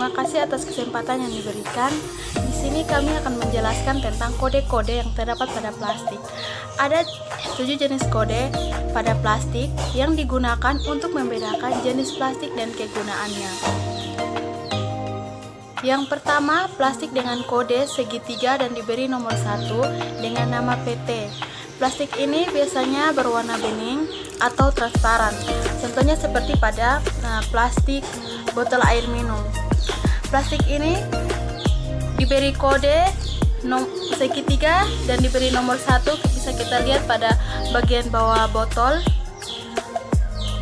Terima kasih atas kesempatan yang diberikan. Di sini kami akan menjelaskan tentang kode-kode yang terdapat pada plastik. Ada 7 jenis kode pada plastik yang digunakan untuk membedakan jenis plastik dan kegunaannya. Yang pertama, plastik dengan kode segitiga dan diberi nomor 1 dengan nama PT. Plastik ini biasanya berwarna bening atau transparan. Contohnya seperti pada plastik botol air minum. Plastik ini diberi kode segitiga dan diberi nomor 1, bisa kita lihat pada bagian bawah botol.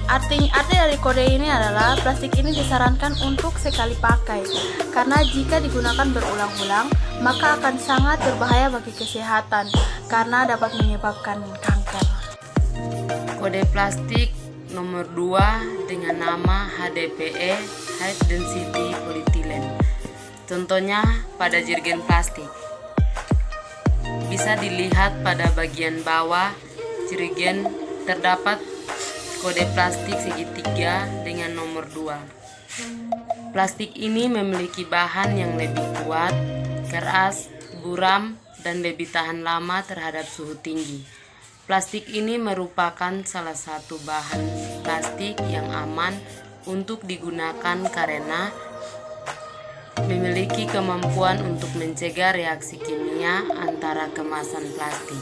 Arti dari kode ini adalah plastik ini disarankan untuk sekali pakai, karena jika digunakan berulang-ulang maka akan sangat berbahaya bagi kesehatan karena dapat menyebabkan kanker. Kode plastik nomor 2 dengan nama HDPE, High Density Polyethylene. Contohnya pada jerigen plastik. Bisa dilihat pada bagian bawah jerigen terdapat kode plastik segitiga dengan nomor 2. Plastik ini memiliki bahan yang lebih kuat, keras, buram, dan lebih tahan lama terhadap suhu tinggi. Plastik ini merupakan salah satu bahan plastik yang aman untuk digunakan karena memiliki kemampuan untuk mencegah reaksi kimia antara kemasan plastik.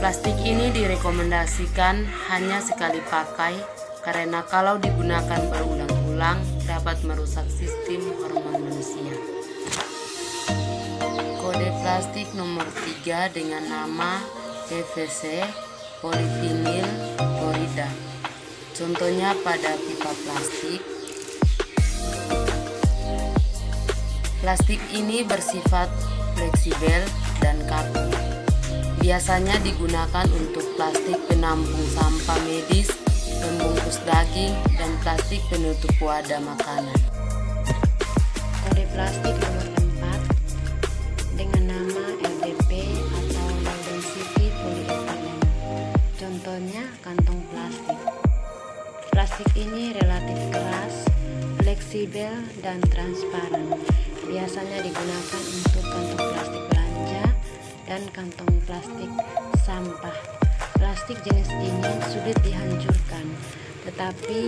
Plastik ini direkomendasikan hanya sekali pakai karena kalau digunakan berulang-ulang dapat merusak sistem hormon manusia. Kode plastik nomor 3 dengan nama PVC, polyvinyl chloride. Contohnya pada pipa plastik. Plastik ini bersifat fleksibel dan kaku. Biasanya digunakan untuk plastik penampung sampah medis, pembungkus daging, dan plastik penutup wadah makanan. Kode plastik nomor 4 dengan nama LDP atau Low Density Polyethylene. Contohnya kantong plastik. Plastik ini relatif keras, fleksibel, dan transparan. Biasanya digunakan untuk kantong plastik belanja dan kantong plastik sampah. Plastik jenis ini sulit dihancurkan, tetapi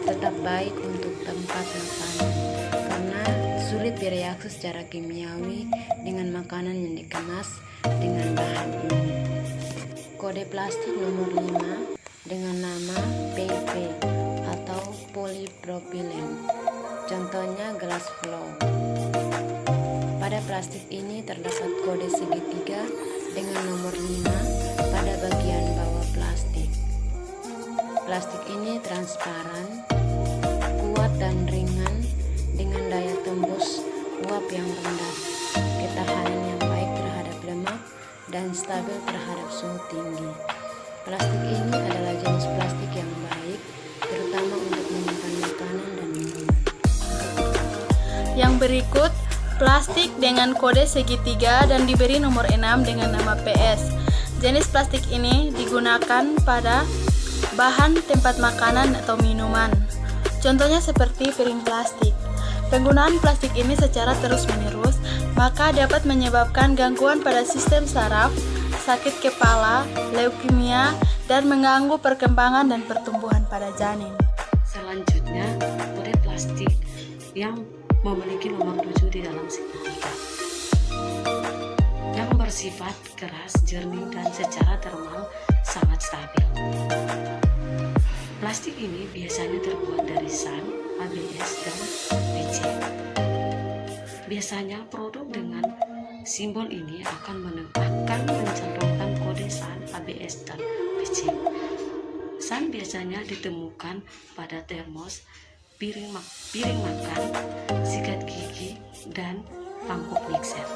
tetap baik untuk tempat makanan karena sulit bereaksi secara kimiawi dengan makanan yang dikemas dengan bahan ini. Kode plastik nomor 5 dengan nama PP atau polypropylene. Contohnya gelas flow. Pada plastik ini terdapat kode segitiga dengan nomor 5 pada bagian bawah plastik. Plastik ini transparan, kuat dan ringan dengan daya tembus uap yang rendah, ketahanan yang baik terhadap lemak, dan stabil terhadap suhu tinggi. Plastik ini adalah jenis plastik yang baik, terutama untuk menyimpan makanan dan minuman. Yang berikut, plastik dengan kode segitiga dan diberi nomor 6 dengan nama PS. Jenis plastik ini digunakan pada bahan tempat makanan atau minuman. Contohnya seperti piring plastik. Penggunaan plastik ini secara terus-menerus maka dapat menyebabkan gangguan pada sistem saraf, sakit kepala, leukemia, dan mengganggu perkembangan dan pertumbuhan pada janin. Selanjutnya, kode plastik yang memiliki nomor 7 di dalam signature yang bersifat keras, jernih, dan secara termal sangat stabil. Plastik ini biasanya terbuat dari SAN, ABS, dan PC. Biasanya produk dengan simbol ini akan mencantumkan kode SAN, ABS, dan PC. SAN biasanya ditemukan pada termos, piring makan, sikat gigi, dan mangkuk mixer.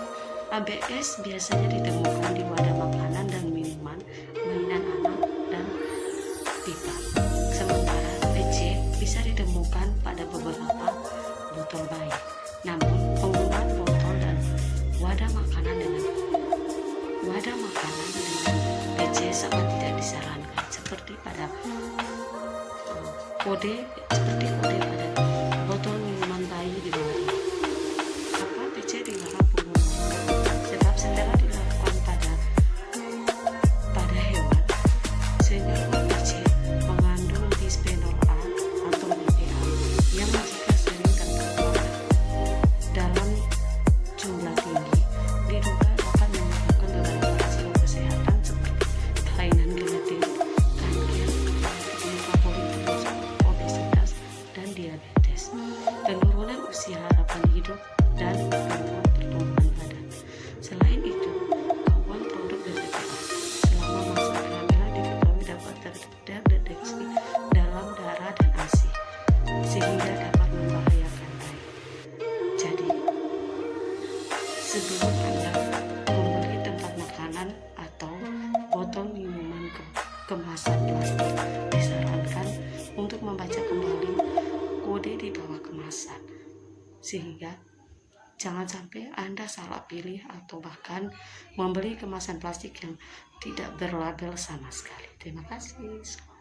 ABS biasanya ditemukan di wadah makanan dan minuman, mainan anak, dan pipa. Sementara PC bisa ditemukan pada beberapa botol bayi. Namun, penggunaan botol dan wadah makanan dengan PC sangat tidak disarankan, seperti pada kode pada botol minuman bayi di bawah ini. sehingga jangan sampai Anda salah pilih atau bahkan membeli kemasan plastik yang tidak berlabel sama sekali. Terima kasih.